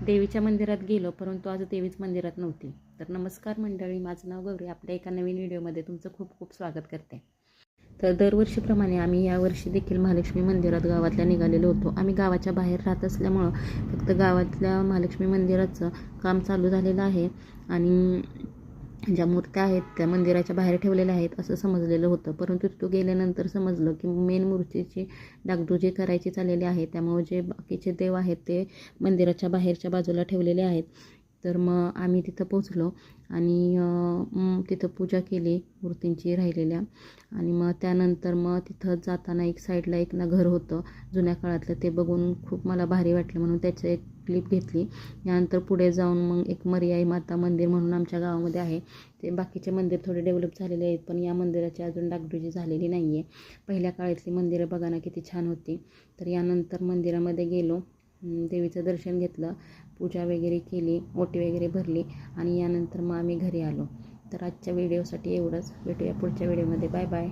देवीच्या मंदिरात गेलो, परंतु आज देवीच मंदिरात नव्हती. तर नमस्कार मंडळी, माझं नाव गौरी. आपल्या एका नवीन व्हिडिओमध्ये तुमचं खूप खूप स्वागत करते. तर दरवर्षीप्रमाणे आम्ही यावर्षी देखील महालक्ष्मी मंदिरात गावातल्या निघालेलो होतो. आम्ही गावाच्या बाहेर राहत असल्यामुळं फक्त गावातल्या महालक्ष्मी मंदिराचं काम चालू झालेलं आहे आणि ज्या मूर्त्या आहेत त्या मंदिराच्या बाहेर ठेवलेल्या आहेत असं समजलेलं होतं. परंतु तिथं गेल्यानंतर समजलं की मेन मूर्तीची डागडुजी करायची चाललेली आहे. त्यामुळे जे बाकीचे देव आहेत ते मंदिराच्या बाहेरच्या बाजूला ठेवलेले आहेत. तर मग आम्ही तिथं पोचलो आणि तिथं पूजा केली मूर्तींची राहिलेल्या. आणि मग त्यानंतर मग तिथं जाताना एक साईडला एक घर होतं जुन्या काळातलं. ते बघून खूप मला भारी वाटलं म्हणून त्याचं एक क्लिप घेतली. यानंतर पुढे जाऊन मग एक मरियाई माता मंदिर म्हणून आमच्या गावामध्ये आहे. ते बाकीचे मंदिर थोडे डेव्हलप झालेले आहेत, पण या मंदिराची अजून डागडुजी झालेली नाही आहे. पहिल्या काळातली मंदिरं बघा ना किती छान होती. तर यानंतर मंदिरामध्ये गेलो, देवीचं दर्शन घेतलं, पूजा वगैरे केली, ओटी वगैरे भरली आणि यानंतर मग आम्ही घरी आलो. तर आजच्या व्हिडिओसाठी एवढंच. भेटूया पुढच्या व्हिडिओमध्ये. Bye bye.